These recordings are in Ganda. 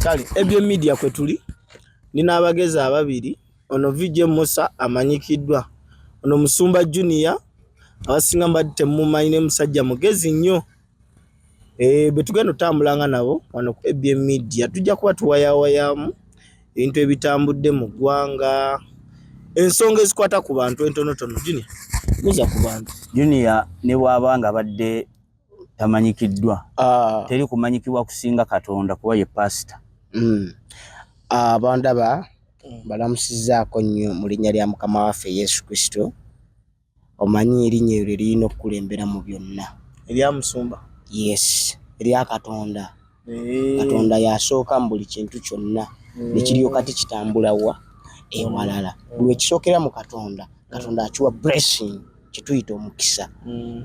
kale ebyo media kwe tuli nina abagezi ababiri ono VJ Musa amanyikiddwa ono Musumba Junior abasinga mbadde mumanyi ne musajja mugezi nnyo betugenda tambulanga nabo wano ku ebyo media tujja kuba tuwayawayamu ebintu ebitambudde mu ggwanga ensonga ezikwata ku bantu entonotono Junior muza ku bantu Junior ne bwabanga badde tamanyikiddwa teri kumanyikibwa kusinga Katonda kuba ye pastor abandaba balamusizaako nnyo mu linnya lya Mukama waffe Yesu Kristo omanyi erinnya eryo lirina okukulembera mu byonna erya Musumba yes erya Katonda Katonda yasooka mu buli kintu kyonna nekiriyo kati kitambulawa ewalala buli kisookera mu Katonda Katonda akiwa blessing kituyita omukisa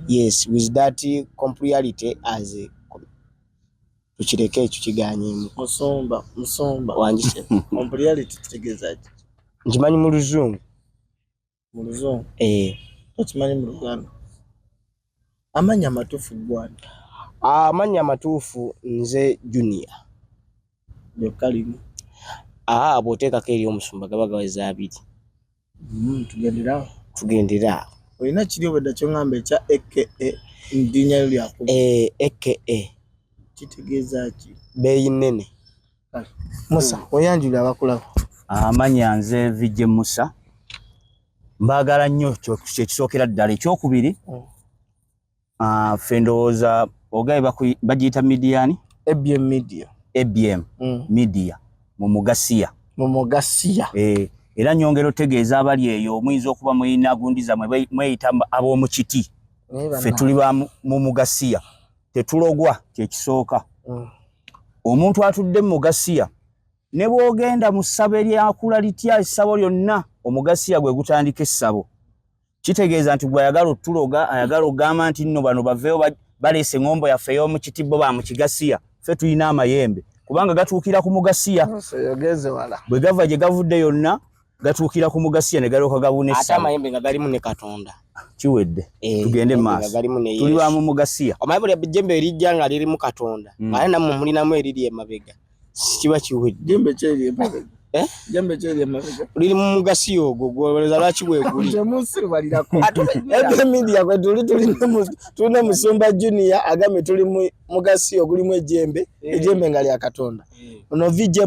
yes with that completely as tukireke ekyo kiganyemu musomba wanjise completely tutegezaje nkimanyi mu Luzungu tukimanyi mu Luganda amanya matufu gwana amanya amatuufu nze Junior byokalimu bw'oteekako eri Omusumba gaba gaweza abiri tugendera olina kiri obadde kyongamba ekya aka ndinya lyako aka kitegeeza ki beeyi nnene Musa oyanjula abakulaba amanya nze VJ Musa mbagala nnyo kyekisookera ddala ekyokubiri ffe ndowooza ogaye bagiyita midiani ABM media mu Mugasiya era nyongera otegeeza abali eyo omuyinza okuba muyinagundiza mweyita ab'omu kiti ffe tuli ba mu Mugasiya tetulogwa kyekisooka omuntu atudde mu Mugasiya ne bw'ogenda mu ssabo eryakula litya essabo lyonna Omugasiya gwe gutandika essabo kitegeeza nti gwe ayagala otuloga ayagala ogamba nti nno bano baveeyo baleese ngombo yaffe ey'omu kiti bo ba mu Kigasiya ffe tulina amayembe kubanga gatuukira ku Mugasiya bwe gava gye gavudde yonna gatuukira ku Mugasiya ne galyoka gabuna essabo ate amayembe nga galimu ne Katonda kiwedde tugende maaso tuli ba mu Mugasiya omanyi buli ejjembe erijja nga lirimu Katonda ate nammwe mulinamu eriri emabega kiba kiwedde jembe kyeri emabega liri mu Mugasiya ogwo gwoleza lwaki bweguli ebyo media kwe tulina Musumba Junior agambye tuli mu Mugasiya ogulimu ejjembe nga lya Katonda ono VJ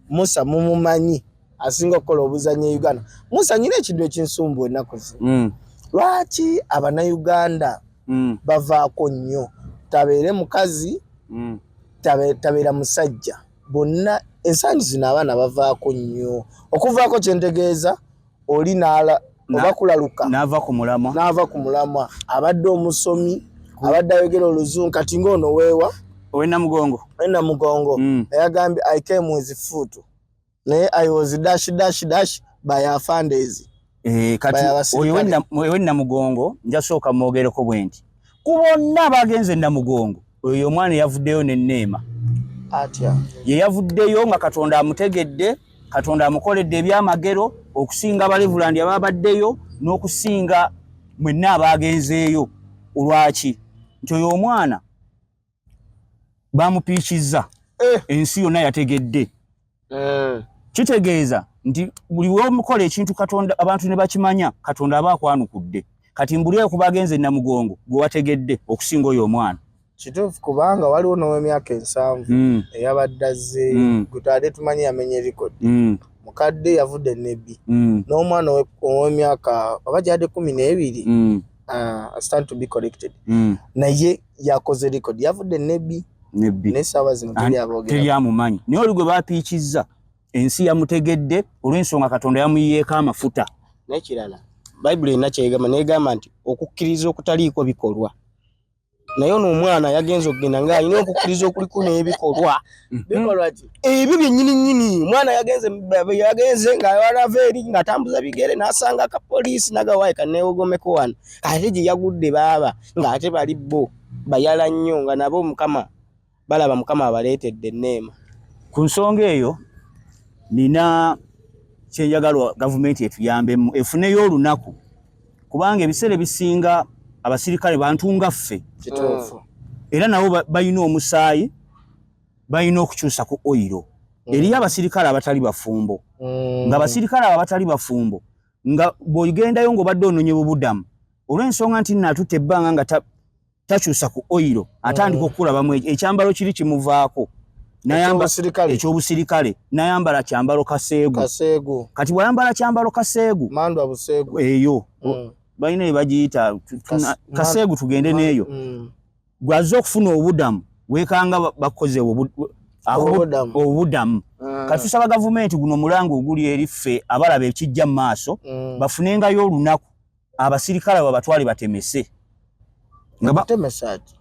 Musa mumumanyi asinga okukola obuzanyi e Uganda Musa nyina ekintu ekinsumbu ennaku zino lwaki Abannayuganda bavaako nnyo tabeere mukazi tabeera musajja bonna ensangi zino abaana bavaako nnyo okuvaako kyentegeeza oli oba kulaluka n'ava ku mulamwa abadde omusomi abadde ayogera Oluzungu kati ng'ono weewa Namugongo yagambye I came with food naye I was dash by afandezi kati oyo Namugongo njasooka mwogereko bwe nti ku bonna bagenze Namugongo oyo omwana yavuddeyo n'enneema atya ye yavuddeyo nga Katonda amutegedde Katonda amukoledde ebyamagero okusinga abalevulandi ababaddeyo n'okusinga mwenna abagenzeeyo olwaki nti oyo omwana bamupiikizza ensi yonna yategedde kitegeeza nti buli w'omukola ekintu Katonda abantu ne bakimanya Katonda aba akwanukudde kati mbulyeyo ku bagenze Namugongo gwe wategedde okusinga oyo omwana kituufu kubanga waliwo n'ow'emyaka 7 eyabadde azze gutadde tumanyi yamenye rekodi mukadde yavudde nebbi n'omwana ow'emyaka oba gyadde 12 stand to be corrected naye yakoze rekodi yavudde nebbi n'essaawa zino teryamumanyi naye oli gwe baapiikizza ensi yamutegedde olw'ensonga Katonda yamuyiyeeko amafuta n'ekirala Bayibuli erina kyegamba negamba nti okukkiriza okutaliiko bikolwa naye ono omwana yagenze okugenda ng'alina okukkiriza okuliku n'ebikolwa bikolwa ki ebyo byennyini omwana yagenze ng'alava eri ng'atambuza bigere n'asanga akapoliisi n'agawaayi kaneewogomeko wano ate gye yagudde baaba ng'ate bali bo bayala nnyo nga nabo Mukama balaba Mukama abaleetedde enneema ku nsonga eyo nina kyenjagala gavumenti etuyambemu efuneyo olunaku kubanga ebiseera ebisinga abasirikale bantu nga ffe kituufu era nabo balina omusaayi balina okukyusa ku oyiro Eriyo abasirikale abatali bafumbo. Nga abasirikale abatali bafumbo nga boyigendayo ngo badde ononye bubudamu. Olw'ensonga nti natutte ebbanga nga takyusa ku oilo atandika okulabamu ekyambalo kiri kimuvaako. Ekyobusirikale nayambala kyambalo kaseegu. Kati bwayambala kyambalo kaseegu mandwa buseegu eyo balina ebagiyita kaseegu tugende neeyo gwaze okufuna obudamu wekanga bakoze obudamu kati tusaba gavumenti guno mulango oguli eriffe abalaba ekijja mu maaso bafunengayo olunaku abasirikale babatwale batemese nga batemesaati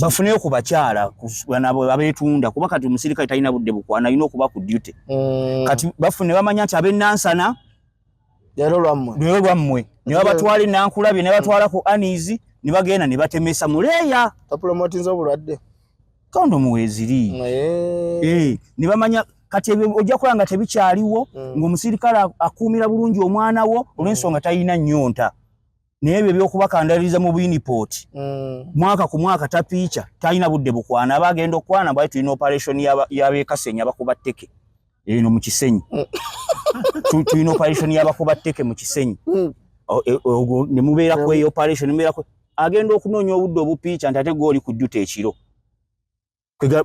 bafuneyo ku bakyala abeetunda kuba kati omusirikale talina budde bukwana alina okuba ku duty kati bafune bamanya nti ab'ennansana leero lwammwe ne babatwala enankulabye ne batwala ku anizi ne bagenda ne batemesa muleeya tapromotinza obulwadde kondomu weeziri ne bamanya kati ojja kulaba nga tebikyaliwo ng'omusirikale akuumira bulungi omwana wo olw'ensonga talina nnyonta n'ebyo ebyokubakandaliza mu Winiport mwaka ku mwaka tapiica talina budde bukwana aba agenda okwana bwali tulina operation y'abeekasenya abakuba tteke eno mu Kisenyi tulina operation y'abakuba tteke mu Kisenyi ne mubeera ku eyo operation mubeera ku agenda okunoonya obudde obupiica nti ate gw'oli ku duty ekiro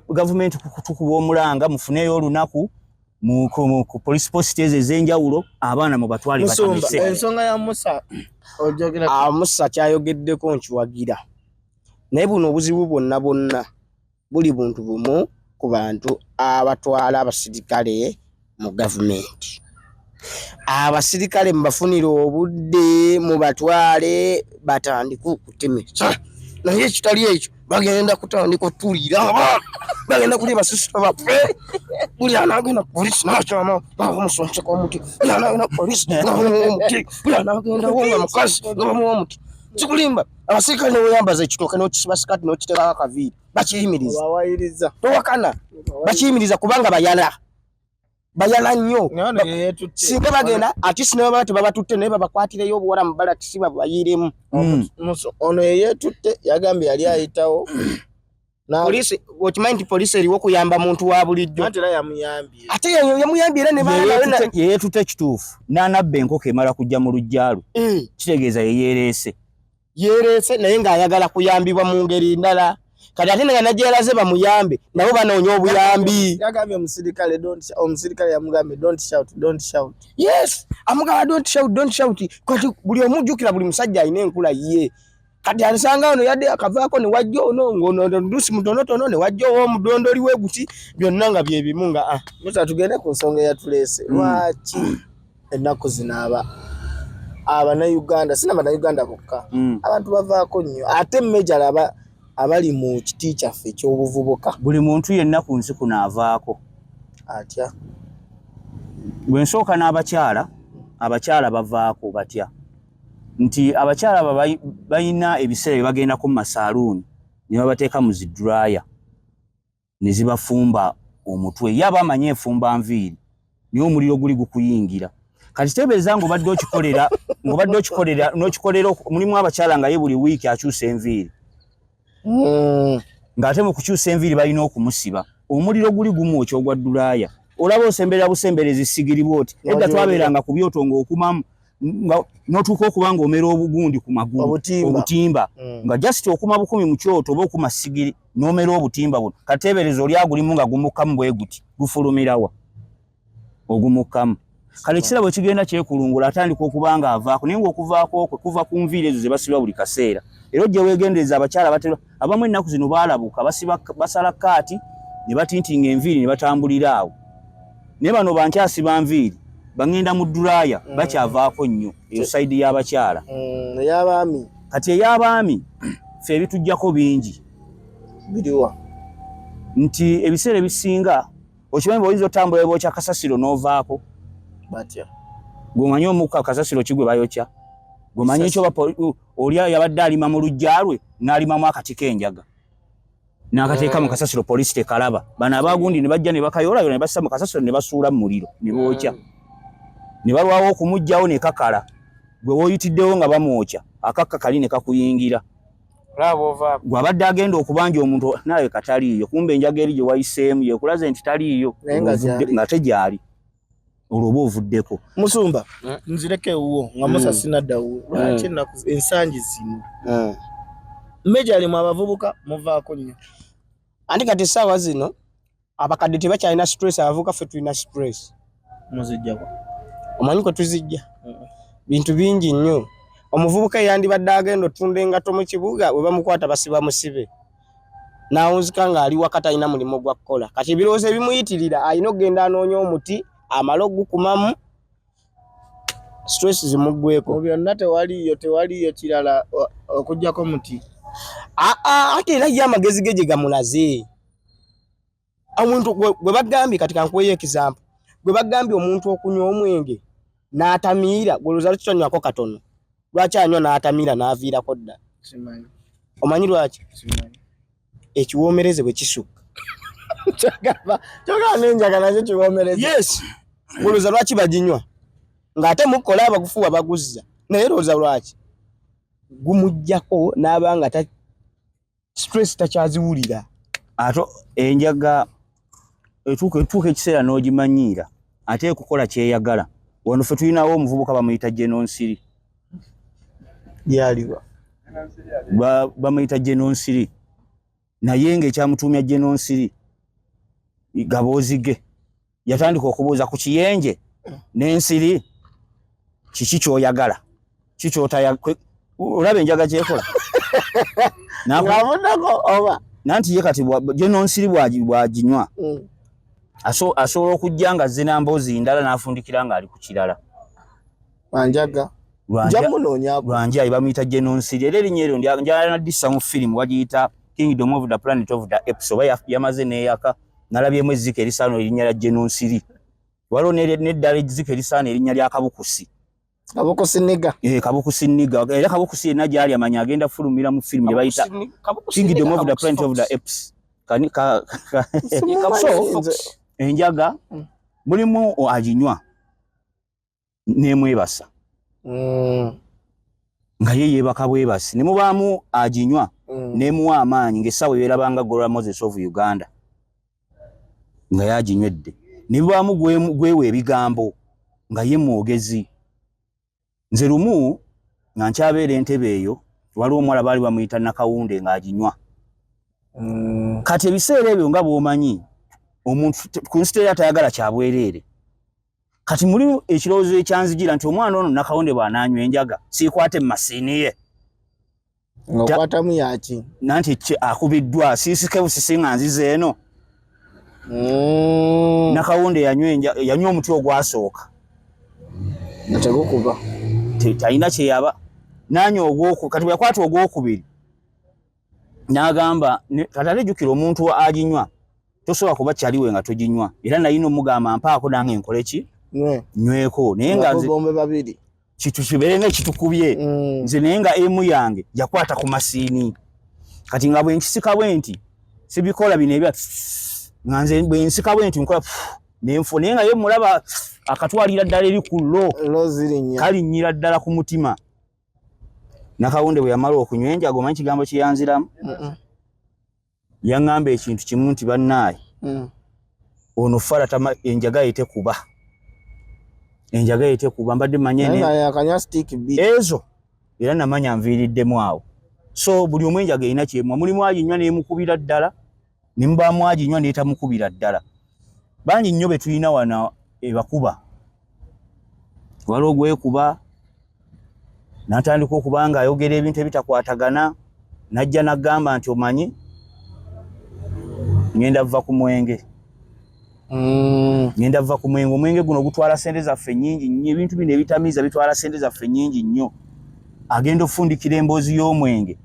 gavumenti kutukuba omulanga mufuneyo olunaku ku police post ez'enjawulo abaana mu batwali batamese ensonga ya Musa kyayogeddeko nkiwagira naye buno obuzibu bwonna buli buntu bumu ku bantu abatwala abasirikale mu gavumenti abasirikale mubafunira obudde mu batwale batandika okutemesa naye ekitali ekyo bagenda kutandika otulira bagenda kuli basisita baffe buli anagenda polisi nakyama bamusonse kwa muti buli anagenda polisi ngamuti buli anagenda wonga mukazi ngamuwa muti kikulimba abasirikale neweyambaza ekitooke n'okisiba sikati n'okiteekako akaviiri bakiyimiriza towakana bakiyimiriza kubanga bayala nnyo singa bagenda ati sinaba tebabatutte naye babakwatireyo obuwala mu balakisi babayiremu ono yeyetutte yagambye yali ayitawo polisi okimanyi nti polisi eriwo okuyamba muntu wa bulijjo ate yamuyambye era ne baana yeyetutte kituufu n'anabba enkoko emala kujja mu lujjaalu kitegeeza yeyereese naye ng'ayagala kuyambibwa mu ngeri ndala kati ate nga najeraze bamuyambe nabo banoonya obuyambi yagambye omusirikale yamugambye don't shout yes amugamba don't shout kati buli omujjukira buli musajja alina enkula ye kati alisanga ono yadde akavaako ne wajja ono ngono ndusi mutonotono ne wajja omudondoli weguti byonna nga bye bimu nga Musa tugende ku nsonga eyatuleese lwaki ennaku zinaaba Abannayuganda sina Bannayuganda bokka abantu bavaako nnyo ate mmejala abali mu kiti kyaffe ekyobuvubuka buli muntu yenna ku nsi kuno avaako atya bwe nsooka n'abakyala bavaako batya nti abakyala balina ebiseera bye bagendako mu masaaluuni ne babateeka mu ziduraya ne zibafumba omutwe ye aba amanyi enfumba nviiri niyo omuliro guli gukuyingira kati tebeeza ng'obadde okikolera mulimu abakyala nga ye buli wiiki akyusa enviiri ng'ate mu kukyusa enviiri balina okumusiba omuliro guli gumwokya ogwa ddulaaya olaba osemberera busemberezi sigiribwa oti edda twabeeranga ku byoto ng'okumamu n'otuuka okuba ng'omera obugundi ku magulu obutimba nga jasiti okuma 10 mu kyoto oba okuma sigiri n'omera obutimba buno kateebereza oli agulimu nga gumukkamu bwe guti gufulumirawa ogumukkamu kale ekiseera bwe kigenda kyekulungula atandika okuba nga avaako naye ng'okuvaako kwe kuva ku nviiri ezo ze basiba buli kaseera era ojja weegendereza abakyala batera abamu ennaku zino baalabuka basala kaati ne batintinga enviiri ne batambulira awo naye bano bankyasiba nviiri bagenda mu ddulaaya bakyavaako nnyo eyo sayidi y'abakyala ey'abaami kati ey'abaami ffe ebitujjako bingi biriwa nti ebiseera ebisinga okimanyi bw'oyinza otambula bookya kasasiro n'ovaako batya gwemanyi omukka kasasiro kigwe bayokya gwemanyi ekyo oli yabadde alima mu lujja lwe n'alimamu akati k'enjaga n'akateeka mu kasasiro poliisi tekalaba bano abagundi ne bajja ne bakayoolayo ne bassa mu kasasiro ne basuula mu muliro ne bookya ne balwawo okumugjawo ne kakala gwe wooyitiddewo nga bamwokya akakka kali ne kakuyingira gwabadde agenda okubanja omuntu nawe kataliiyo kumbe enjaga eri gye wayiseemu yekulaze nti taliiyo nga tegyali olwo oba ovuddeko. Musumba nzireke ewuwo nga Musa sinaddawo lwaki ennaku ensangi zino mmeja alimu abavubuka muvaako nnyo anti kati essaawa zino abakadde tebakyalina stress abavubuka ffe tulina stress. Muzijjako omanyi kwe tuzijja bintu bingi nnyo. Omuvubuka yandibadde agenda otunda engato mu kibuga bwe bamukwata basiba musibe n'awunzika ng'ali wakati alina mulimu gwa kukola. Kati ebirowoozo ebimuyitirira alina okugenda anoonya omuti amala ogukumamu stress zimuggweko. Byonna tewaliyo kirala okuggyako muti. Ate era ye amagezi ge gye gamulaze. Omuntu gwe bagambye kati kankuweyo ekizampu gwe bagambye omuntu okunywa omwenge n'atamiira gwolooza lukitonywako katono lwaki anywa n'atamiira n'aviirako dda. Simanyi. Omanyi lwaki? Simanyi. Ekiwoomereze bwe kisukka. Kyogamba n'enjaga nazo kiwoomereze. Yes. Gwolooza lwaki baginywa ng'ate mukola abagufuwa baguzza naye lowooza lwaki gumuggyako n'abanga stress takyaziwulira. Ate enjaga etuuka ekiseera n'ogimanyiira ate ekukola kyeyagala. Wano ffe tulinawo omuvubuka bamuyita Genonsiri. Yaliwa bamuyita Genonsiri naye ng'ekyamutuumya Genonsiri gaboozi ge yatandika okubuuza ku kiyenje n'ensiri kiki kyoyagala kikyotayagala. Olaba enjaga kyekola ng'avuddako oba nanti ye kati Genonsiri bwaginywa asobola okujja nga azze namboozi ndala n'afundikira ng'ali ku kirala. Wanjaga lwanja bamuyita Genonsiri era erinnya eryo njala naddisa mu firimu bagiyita Kingdom of the Planet of the Apes oba yamaze n'eyaka nalabyemu ezzike erisaano erinnya lya Genonsiri. Waliwo n'eddala ezzike erisaano erinnya lya Kabukusi. Kabukusi nniga. Kabukusi nniga era Kabukusi yenna gyali amanya agenda fulumira mu firimu gye bayita Kingdom of the Planet of the Apes. So enjaga mulimu aginywa n'emwebasa nga ye yeebaka bwebasi ne mubaamu aginywa n'emuwa amaanyi ng'essaawa yeerabanga Gorilla Moses of Uganda nga yaginywedde ne mubaamu gwewa ebigambo nga ye mwogezi. Nze lumu nga nkyabeera Entebbe eyo waliwo omuwala baali bamuyita Nakawunde ng'aginywa. Kati ebiseera ebyo nga bw'omanyi omuntu ku nsi teri atayagala kyabwereere. Kati mulimu ekirowoozo ekyanzijira nti omwana ono Nakawunde bw'anaanywa enjaga siikwate mu masiini ye. Ng'okwatamu yaki? Nanti akubiddwa siisike busisi nga nzize eno. Nakawunde yanywa omuti ogwasooka. Nga tegukuba. Talina kye yaba. N'anywa kati bwe yakwata ogwokubiri n'agamba kati ate jjukira omuntu aginywa tosobola kuba kyaliwe nga toginywa era nayina omugamba mpaako nange nkole ki nyweko naye nga nze bombe babiri kitu kibeere ng'ekitukubye nze naye nga emu yange yakwata ku masiini kati nga bwe nkisika bwe nti sibikola bino ebya nga nze bwe nsika bwe nti nkola nenfo naye nga ye mulaba akatwalira ddala eri ku lo kalinnyira ddala ku mutima. Nakawunde bwe yamala okunywa enjaga omanyi kigambo kye yanziramu yaŋŋamba ekintu kimu nti bannaaye ono fala enjaga ye tekuba mbadde manye ezo era namanya nviiriddemu awo. So buli omu enjaga erina kyemwa mulimu aginywa n'emukubira ddala ne mubaamu aginywa n'etamukubira ddala. Bangi nnyo be tulina wano ebakuba waliwo gwekuba n'atandika okuba nga ayogera ebintu ebitakwatagana najja n'agamba nti omanyi ngenda vva ku mwenge omwenge guno gutwala ssente zaffe nnyingi nnyo ebintu bino ebitamiiza bitwala ssente zaffe nnyingi nnyo. Agenda okufundikira emboozi y'omwenge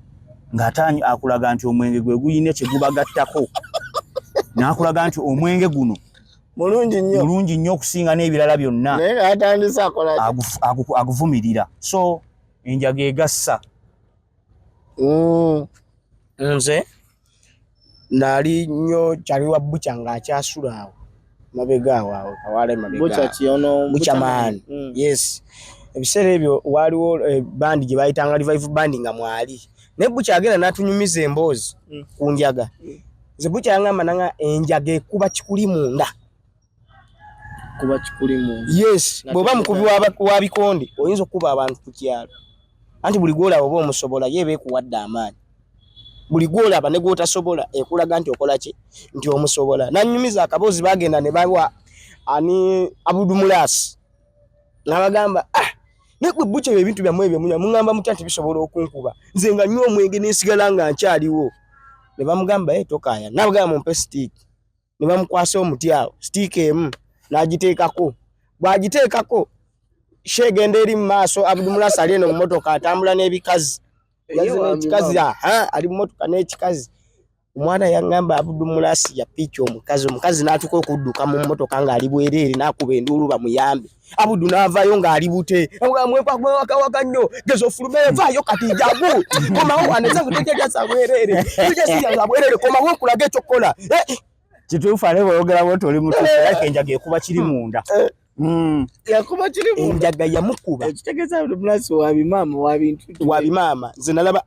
ng'ate akulaga nti omwenge gwe guyina kye gubagattako n'akulaga nti omwenge guno mulungi nnyo okusinga n'ebirala byonna aguvumirira. So enjaga egassa. Nze nali nnyo kyali wa bbuca ng'akyasula awo mabega awo kawale mabega bbuca maani. Yes ebiseera ebyo waliwo bandi gye bayitanga Revive Band nga mwali ne bucha agenda natunyumiza emboozi ku njaga ze bucha yangamba nanga enjaga ekuba kikuli munda kuba kikuli munda yes boba mukubi wa bikondi oyinza okuba abantu ku kyalo anti buli gola oba omusobola yebe kuwadde amaanyi buli gola aba ne gotasobola ekulaga nti okola ki nti omusobola nanyumiza akaboozi bagenda ne bawa ani Abudumulasi nabagamba nekwe bucha ebintu byamwe munya mungamba muti anti bisobola okunkuba nze nga nnyo omwenge nesigala nga nkyaliwo ne bamugamba tokaya nabagamba mumpe stick ne bamukwasa omuti awo stick emu n'agiteekako bw'agiteekako shegenda eri mu maaso Abudumulasi ali eno mu motoka atambula n'ebikazi yazina ekikazi ali mu motoka n'ekikazi omwana yangamba Abudumulasi yapicha omukazi n'atuka okudduka mu motoka ng'ali bwereere n'akuba enduulu bamuyambe Abudu n'avaayo ng'ali bute mwewaka nnyo gezo fulume vaayo kati jagu komawo aneza kutekeja sa bwereere tujesiya bwereere komawo nkulaga ekyokola kituufu ale bw'oyogera bw'oti oli mutuufu yake enjaga ekuba kiri munda yakuba kiri munda enjaga yamukuba ekitegeeza Abudumulasi wabimama nze nalaba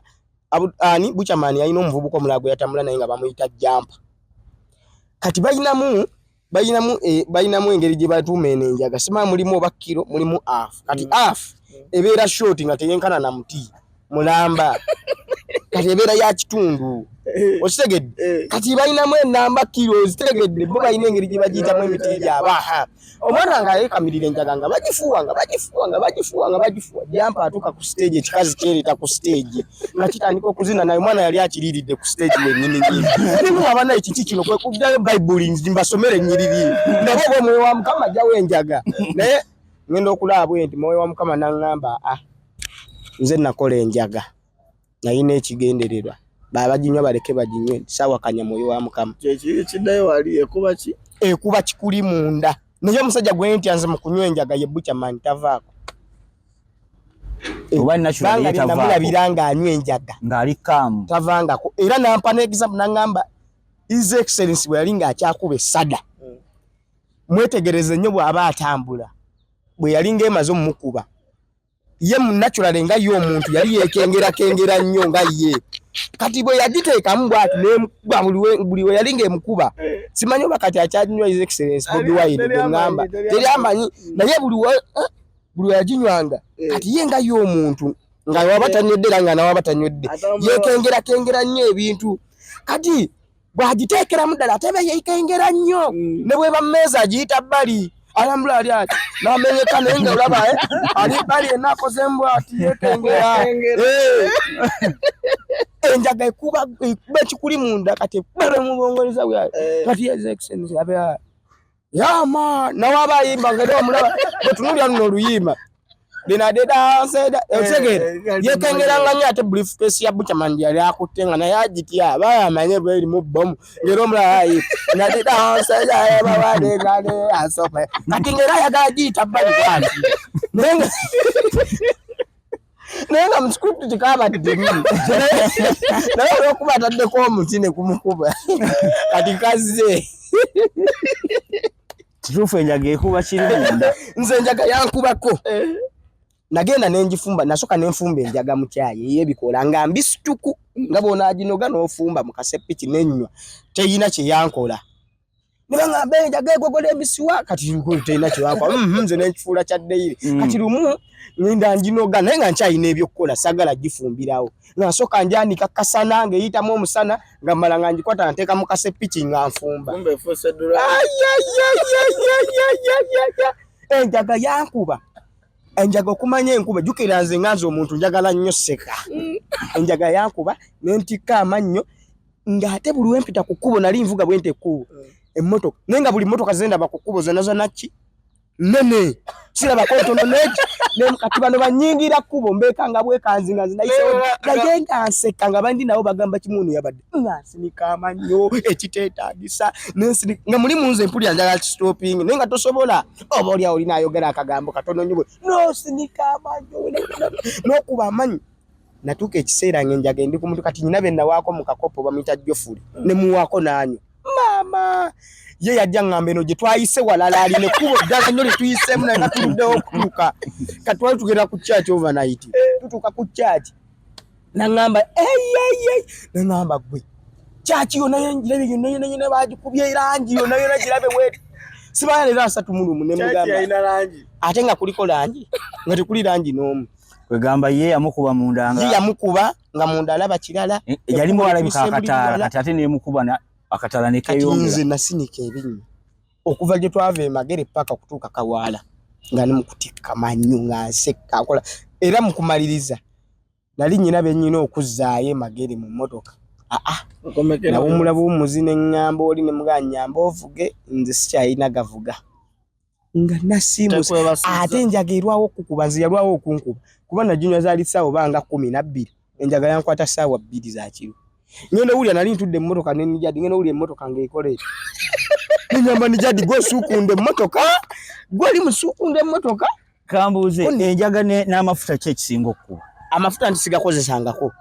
ani Buchamani yalina omuvubuka omulago yatambula naye nga bamuyita Jampa kati bayinamu engeri gye batuuma eno enjaga sima mulimu oba kilo mulimu afu kati afu ebeera short nga teyenkana na muti mulamba kati ebeera ya kitundu okitegedde kati bayinamu enamba kilo zitegedde bo bayina engeri gye bagiyitamu emiti gyabaha omwana nga yekamirira enjaga nga bagifuwa Jampa atuuka ku stage ekikazi kyereta ku stage nga kitandika okuzina naye omwana yali akiriiridde ku stage wennyini nimu abana kiki kino kwe kuddayo Bible mbasomere ennyiriri nabo omwoyo wa Mukama ajjawo enjaga naye ngenda okulaba nti omwoyo wa Mukama n'aŋŋamba nze nakola enjaga nayina ekigendererwa baginywa baleke baginywe sawa kanya mwoyo wa Mukama kiddayo wali ekuba kikuli munda naye omusajja gwe nti anze mu kunywa enjaga ye Buchamani tavaako oba naturally yatavaako namulabira ng'anywa enjaga ng'ali kaamu tavangako era nampa n'example n'aŋŋamba His Excellency bwe yali ng'akyakuba essada mwetegereze nnyo bw'aba atambula bwe yali ng'emaze omumukuba ye mu naturally nga ye omuntu yali yeekengera nnyo nga ye kati bwe yagiteekamu bw'ati n'emukuba buli we yali ng'emukuba simanyi oba kati akyanywa His Excellency Bobi Wine bwe ŋŋamba teri amanyi naye buli we yaginywanga kati ye nga ye omuntu nga waba tanywedde era nga nawaba tanywedde yeekengera nnyo ebintu kati bw'agiteekeramu ddala ate be yeekengera nnyo ne bwe bammeeza agiyita bbali alambula ali ati n'amenyeka naye nga olaba ali bbali yenna akoze ati yeekengera enjaga ekuba ekikuli munda kati ebbere mu bwongoleza bwayo kati His Excellency abeera yama nawaba ayimba ng'era omulaba bwetunulya luno oluyimba linadeda yekengeranga nnyo ate briefcase ya Buchamani yali akutte nga naye agitya bayamanye bwerimu bomu ng'era omulaba linadeda bawadegane asope kati ng'era ayagala giyita bbali bwati naye nga mu script kikabadde naye olwokuba ataddeko omuti ne kumukuba kati kazze kituufu enjaga ekuba kiri munda nze enjaga yankubako nagenda nenjifumba nasoka nenfumba enjaga mu kyayi ey'ebikola nga mbisituku nga bw'onaaginoga n'ofumba mu kasepiki n'ennywa teyina kye yankola ne baŋŋamba enjaga egogola emisiwa kati teyina kye yankola nze nenkifuula kyaddeire kati lumu ngenda njinoga naye nga nkyayina ebyokukola sagala gifumbirawo nasooka njanika kasana ng'eyitamu omusana nga mmala nga ngikwata nteeka mu kasepiki nga nfumba enjaga yankuba enjaga okumanya enkuba jukira nze nganze omuntu njagala nnyo seka enjaga yankuba nentikka amannyo ng'ate buli wempita ku kkubo nali nvuga bwente ekkubo emmotoka naye nga buli mmotoka zendaba ku kkubo zonna zonna ki nene sirabako ntono kati bano bannyingira kkubo mbeekanga bwekanzinga nzinayisewo naye nga nseka nga bandi nabo bagamba kimuunu yabadde nga nsinika amannyo ekiteetaagisa nga mulimu nze mpulira njagala kistoping naye nga tosobola oba oliawo olinaayogera akagambo katono nnyo bwe nosinika amannyo n'okuba amanyi natuuka ekiseera ng'enjaga ndi ku muntu kati nyina be nawaako mu kakopo bamuyita Jofuli ne muwaako n'anywa maama ye yajja ngamba eno gye twayise walala ali ne kubo ddala nnyo lituyisemu naye nga tuluddewo okutuuka kati twali tugenda ku church overnight tutuuka ku church nangamba nangamba gwe chachi yona yenjirabe yona bagikubye irangi yona girabe wetu sibale ra 3 mulumu ne mugamba chachi ina rangi ate nga kuliko rangi ngati kuli rangi nomu kwegamba ye amukuba mundanga ye amukuba nga munda alaba kirala yali mu alabika akatala ate ne mukuba na akatala ne kayongera nze nasinika ebinyi okuva gye twava emagere paka kutuuka Kawaala nga ne mukutika manyu nga nseka akola era mukumaliriza nali nyina benyina okuzaayo magere mu motoka na umulabo umuzine ngamba oli ne muganyamba ovuge nze sikyayina gavuga nga nasimu ate njagerwawo okukuba nziyalwawo okunkuba kuba najinywa zaali sawo banga 12 enjaga yankwata sawa 2 za kiro ngene uli anali ntudde mmotoka ne njadi ngene uli mmotoka ngekole ngamba njadi go sukunde mmotoka gwali musukunde mmotoka kambuze enjaga n'amafuta kye kisinga okuba amafuta ntisigakozesangako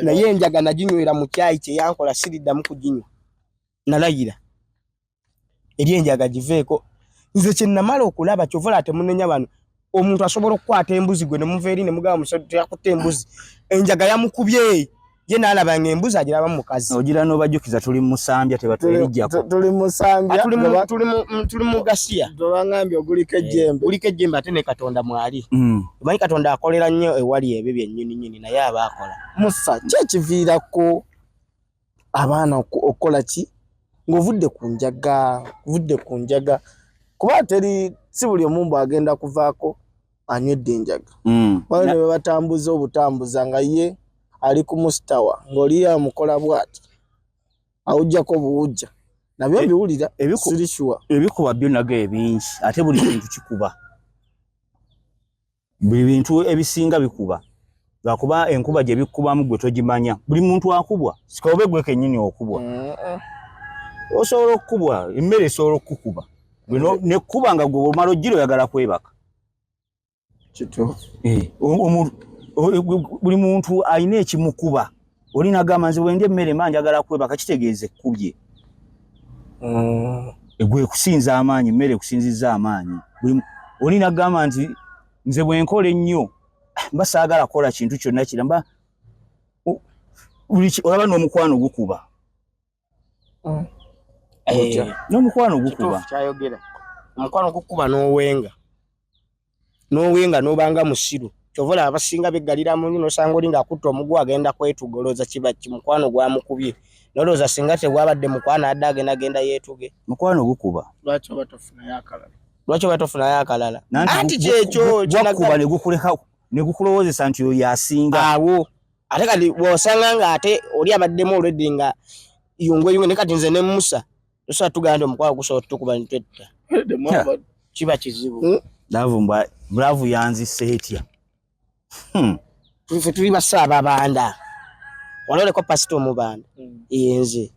naye enjaga najinywera mu kyayi kye yankola siridda mu kujinywa nalayira eri enjaga giveeko nze kye namala okulaba kyovola ate munenya bano omuntu asobola okukwata embuzi gwe ne muva eri ne mugaba musajja yakutte embuzi enjaga yamukubye ye nalaba ng'embuzi agiraba mu mukazi ogira n'obajjukiza tuli mu Musambya tebatwerijjako tuli mu Musambya tuli mu Gasiya tobangambye oguliko ejjembe ate ne Katonda mwali manyi Katonda akolera nnyo ewali ebyo byennyini naye abaakola Musa kyekiviirako abaana okukola ki ng'ovudde ku njaga kuba teri si buli omu agenda kuvaako anywedde enjaga bano ne batambuza obutambuza nga ye ali ku mustawa ng'oli amukola bw'ati awujjako buwujja nabyo biwulira sirishwa ebikuba byo nago ebingi ate buli kintu kikuba buli bintu ebisinga bikuba lwakuba enkuba gye bikubamu gwe togimanya buli muntu akubwa sikaobe gwe kennyini okubwa osobola okukubwa emmere esobola okukuba nekuba nga gwe omala ojjira oyagala kwebaka buli muntu alina ekimukuba olina gamba nze bwendya emmere manjagala kwebaka kitegeeze ekkubye gwe kusinza amaanyi emmere kusinziza amaanyi olina gamba nti nze bwenkola ennyo mba saagala kola kintu kyonna kiramba olaba n'omukwano gukuba n'omukwano gukuba kyayogera omukwano gukuba n'owenga n'obanga musiru kyovola abasinga beggalira mu nno osanga oli ng'akutta omugwa agenda kwetugoloza kiba mukwano gwamukubye noloza singa tegwabadde mukwano adde agenda yeetuge mukwano gukuba lwaki oba tofunayo akalala anti kyekyo gwakuba ne gukulowozesa nti oyo yasinga awo ate kati bw'osanga ng'ate oli abaddemu olwedde nga yungwe ne kati nze ne Musa tusobola tugamba nti omukwano gusobola tukuba nitwetta kiba kizibu Bravo yanzise etya tufe tuli basaba banda waloleko pastor mubanda yenze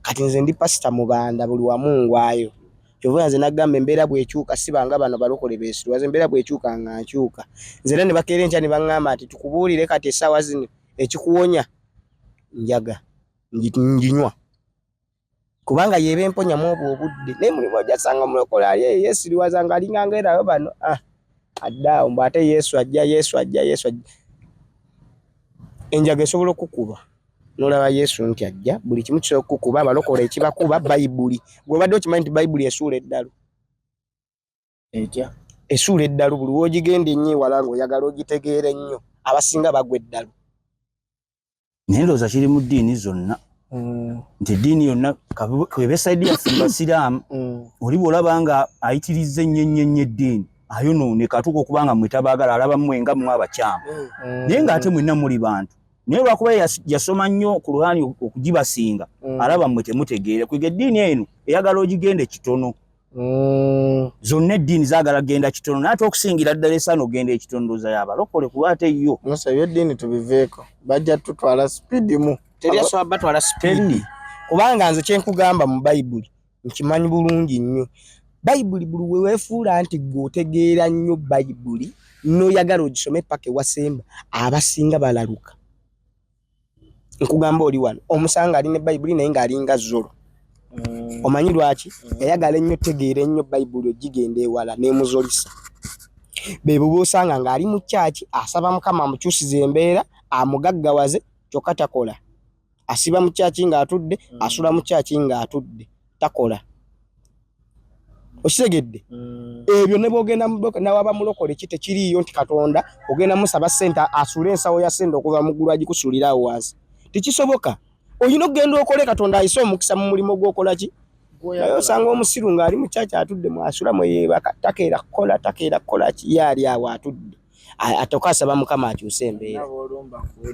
kati nze ndi pastor mubanda buli wa Mungu ayo kyovuga nze nagamba embeera bwekyuka sibanga bano balokole beesirwaze embeera bwekyuka nga nkyuka nze ne bakere ncha ne bangamba ati tukubuulire kati essaawa zino ekikuwonya njaga njinywa kubanga yebe emponya mu obudde ne mulimu ajasanga mulokole ali yeesirwaza nga alinganga erayo bano adda mbate Yesu ajja enjaga esobola okukuba nolaba Yesu nti ajja buli kimu kisobola okukuba abalokola ekibakuba Bayibuli gwe badde okimanyi nti Bayibuli esuula eddalu esuula eddalu buli wogigenda ennyo ewala ng'oyagala ogitegeera ennyo abasinga bagwa eddalu naye ndowooza kiri mu ddiini zonna nti eddiini yonna kwebe sayidi yaffe Basiraamu oli bw'olaba nga ayitirizza ennyo eddiini ayonooneka atuuka okuba nga mwetabaagala alaba mwenga mu abakyamu naye ng'ate mwenna muli bantu naye lwakuba yasoma nnyo ku Luhaani okugibasinga alaba mmwe temutegeere kwega eddiini eno eyagala ogigenda ekitono zonna eddiini zaagala genda kitono naate okusingira ddala esaana ogenda ekitono ndowooza y'abalokole kuba ate yo Musa ebyeddiini tubiveeko bajja tutwala sipiidi mu teryasobola batwala sipiidi kubanga nze kyenkugamba mu Bayibuli nkimanyi bulungi nnyo Bayibuli buli weefuula nti gw'otegeera nnyo Bayibuli n'oyagala ogisome paka ewasemba abasinga balaluka nkugamba oli wano omusanga ali ne Bayibuli naye ng'alinga zolo omanyi lwaki yayagala ennyo tegeera ennyo Bayibuli ogigenda ewala n'emuzolisa bebo b'osanga ng'ali mu kyaki asaba Mukama amukyusiza embeera amugaggawaze kyokka takola. Asiba mu church nga atudde, asula mu church nga atudde, takola. Okitegedde? Ebyo ne bogenda nawaba mulokole kite kiriyo nti Katonda ogenda musaba ssente asule ensawo ya ssente okuva mu ggulu agikusulira wansi. Tikisoboka. Oyina okugenda okole Katonda ayise omukisa mu mulimo gw'okola ki? Naye osanga omusiru ng'ali mu church atudde mu asula mu yeebaka takeera kukola ki yali awo atudde. Atokasaba Mukama akyuse embeera.